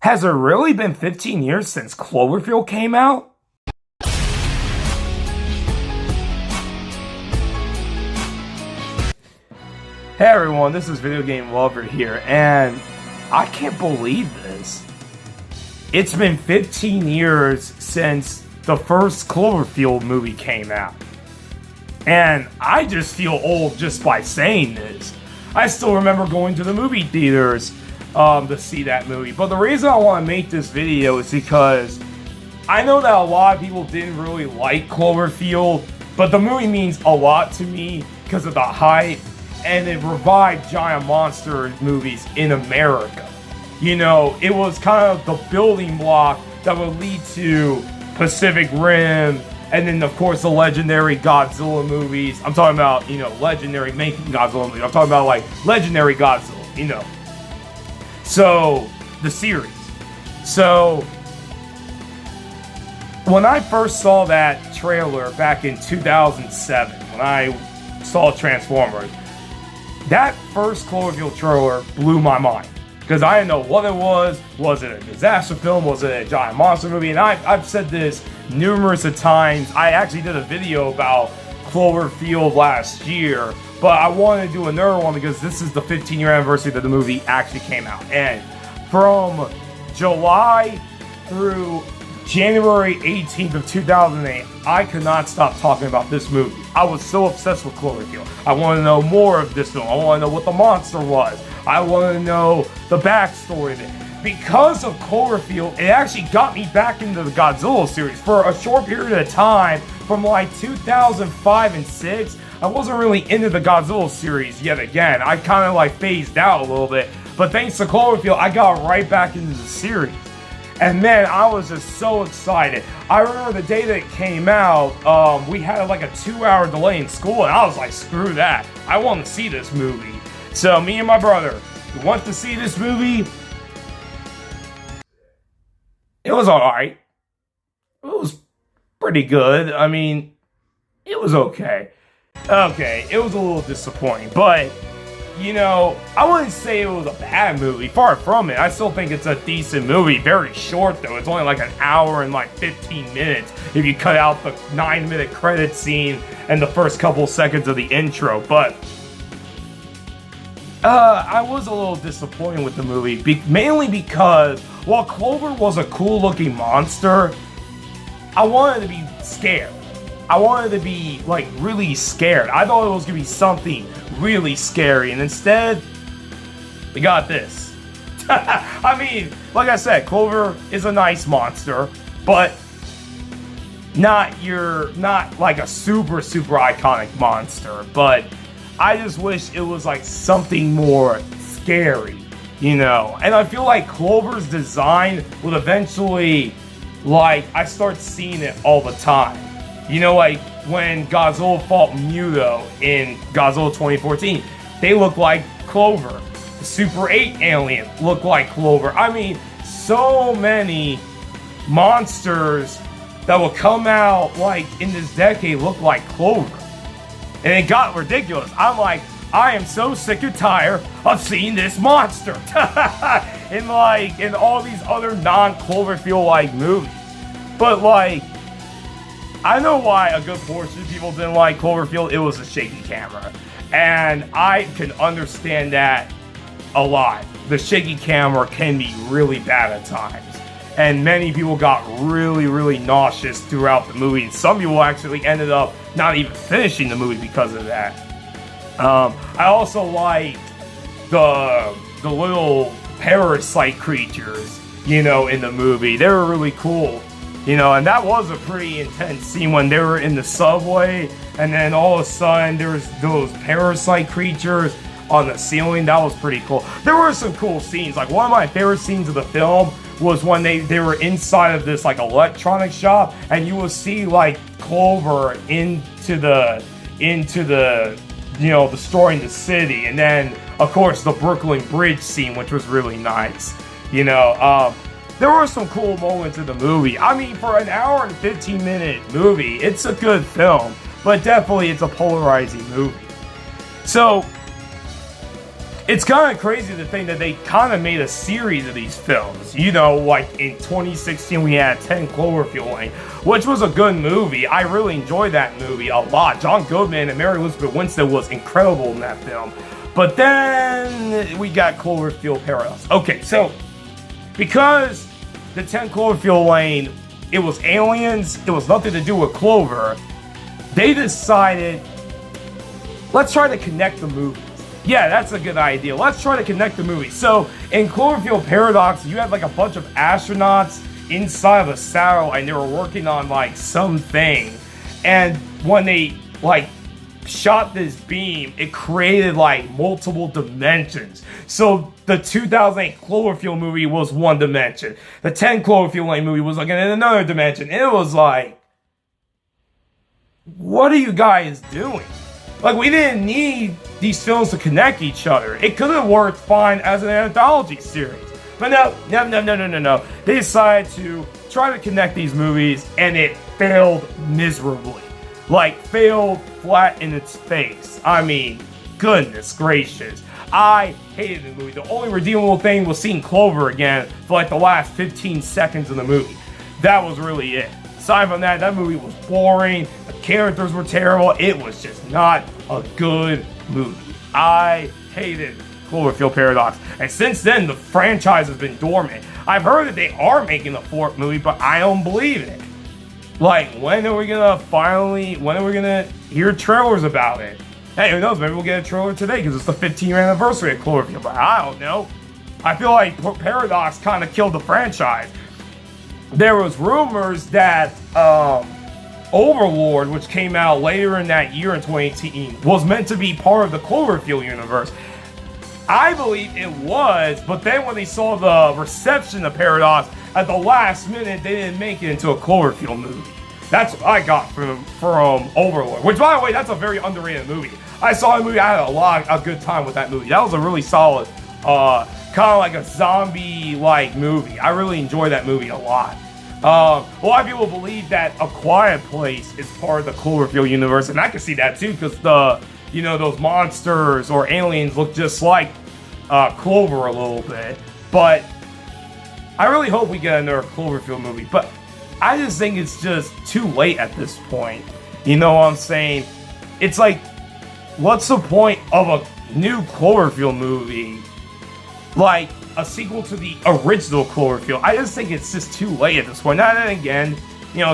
Has it really been 15 years since Cloverfield came out? Hey everyone, this is Video Game Lover here, and I can't believe this. It's been 15 years since the first Cloverfield movie came out. And I just feel old just by saying this. I still remember going to the movie theaters to see that movie. But the reason I want to make this video is because I know that a lot of people didn't really like Cloverfield, but the movie means a lot to me because of the hype, and it revived giant monster movies in America. You know, it was kind of the building block that would lead to Pacific Rim, and then of course the legendary Godzilla movies. I'm talking about, legendary making Godzilla movies. I'm talking about like legendary Godzilla, So, the series. So, when I first saw that trailer back in 2007, when I saw Transformers, that first Cloverfield trailer blew my mind. Because I didn't know what it was. Was it a disaster film? Was it a giant monster movie? And I've said this numerous of times. I actually did a video about Cloverfield last year, but I wanted to do another one because this is the 15-year anniversary that the movie actually came out. And from July through January 18th of 2008, I could not stop talking about this movie. I was so obsessed with Cloverfield. I wanted to know more of this film. I wanted to know what the monster was. I wanted to know the backstory of it. Because of Cloverfield, it actually got me back into the Godzilla series. For a short period of time, from like 2005 and 6, I wasn't really into the Godzilla series yet again. I kind of like phased out a little bit. But thanks to Cloverfield, I got right back into the series. And man, I was just so excited. I remember the day that it came out, we had like a 2-hour delay in school, and I was like, screw that. I want to see this movie. So me and my brother, we went to see this movie. It was alright. It was pretty good. I mean, it was okay. Okay, it was a little disappointing, but I wouldn't say it was a bad movie. Far from it. I still think it's a decent movie. Very short, though. It's only like an hour and like 15 minutes if you cut out the 9-minute credit scene and the first couple seconds of the intro. But I was a little disappointed with the movie, mainly because while Clover was a cool-looking monster, I wanted to be scared. I wanted to be, like, really scared. I thought it was going to be something really scary, and instead, we got this. I mean, like I said, Clover is a nice monster, but not like a super iconic monster. But I just wish it was, like, something more scary, And I feel like Clover's design would eventually, like, I start seeing it all the time. Like when Godzilla fought Muto in Godzilla 2014, they look like Clover. The Super 8 alien looked like Clover. I mean, so many monsters that will come out like in this decade look like Clover. And it got ridiculous. I'm like, I am so sick and tired of seeing this monster in all these other non-Cloverfield like movies. But like, I know why a good portion of people didn't like Cloverfield. It was a shaky camera. And I can understand that a lot. The shaky camera can be really bad at times. And many people got really nauseous throughout the movie. And some people actually ended up not even finishing the movie because of that. I also like the little parasite creatures, in the movie. They were really cool. And that was a pretty intense scene when they were in the subway, and then all of a sudden there was those parasite creatures on the ceiling. That was pretty cool. There were some cool scenes. Like one of my favorite scenes of the film was when they were inside of this like electronic shop, and you will see like Clover into the destroying the city, and then of course the Brooklyn Bridge scene, which was really nice. There were some cool moments in the movie. I mean, for an hour and 15-minute movie, it's a good film, but definitely it's a polarizing movie. So, It's kind of crazy to think that they kind of made a series of these films. You know, like in 2016 we had 10 Cloverfield Lane, which was a good movie. I really enjoyed that movie a lot. John Goodman and Mary Elizabeth Winstead was incredible in that film. But then we got Cloverfield Paradox. Okay, so because the 10 Cloverfield Lane, it was aliens, it was nothing to do with Clover, they decided, let's try to connect the movies. Yeah, that's a good idea. Let's try to connect the movies. So in Cloverfield Paradox, you had like a bunch of astronauts inside of a satellite and they were working on like something. And when they like shot this beam, it created like multiple dimensions. So the 2008 Cloverfield movie was one dimension. The 10 Cloverfield Lane movie was like in another dimension. It was like, what are you guys doing? Like, we didn't need these films to connect each other. It could have worked fine as an anthology series. But no. They decided to try to connect these movies, and it failed miserably. Like, failed flat in its face. I mean, goodness gracious. I hated the movie. The only redeemable thing was seeing Clover again for like the last 15 seconds of the movie. That was really it. Aside from that, that movie was boring. The characters were terrible. It was just not a good movie. I hated Cloverfield Paradox. And since then, the franchise has been dormant. I've heard that they are making a fourth movie, but I don't believe it. Like, when are we gonna hear trailers about it? Hey, who knows? Maybe we'll get a trailer today because it's the 15th anniversary of Cloverfield. But I don't know. I feel like Paradox kind of killed the franchise. There was rumors that Overlord, which came out later in that year in 2018, was meant to be part of the Cloverfield universe. I believe it was, but then when they saw the reception of Paradox, at the last minute, they didn't make it into a Cloverfield movie. That's what I got from Overlord, which, by the way, that's a very underrated movie. I saw the movie, I had a good time with that movie. That was a really solid, kind of like a zombie-like movie. I really enjoyed that movie a lot. A lot of people believe that A Quiet Place is part of the Cloverfield universe, and I can see that too, because those monsters or aliens look just like Clover a little bit. But I really hope we get another Cloverfield movie. But I just think it's just too late at this point. You know what I'm saying? It's like, what's the point of a new Cloverfield movie? Like a sequel to the original Cloverfield. I just think it's just too late at this point. Now then again,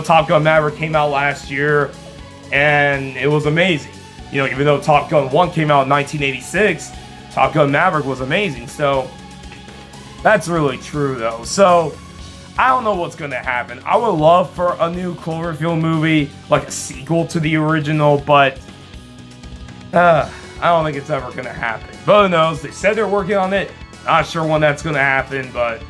Top Gun Maverick came out last year, and it was amazing. Even though Top Gun 1 came out in 1986, Top Gun Maverick was amazing. So, that's really true though. So, I don't know what's going to happen. I would love for a new Cloverfield movie, like a sequel to the original, but I don't think it's ever going to happen. But who knows? They said they're working on it. Not sure when that's going to happen, but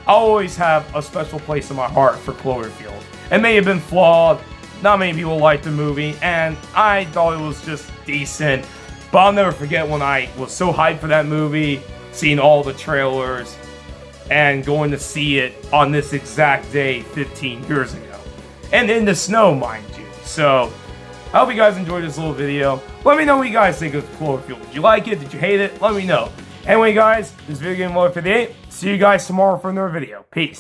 I always have a special place in my heart for Cloverfield. It may have been flawed. Not many people liked the movie, and I thought it was just decent. But I'll never forget when I was so hyped for that movie, seeing all the trailers, and going to see it on this exact day 15 years ago. And in the snow, mind you. So, I hope you guys enjoyed this little video. Let me know what you guys think of Cloverfield. Did you like it? Did you hate it? Let me know. Anyway, guys, this is Video Game Lord 58. See you guys tomorrow for another video. Peace.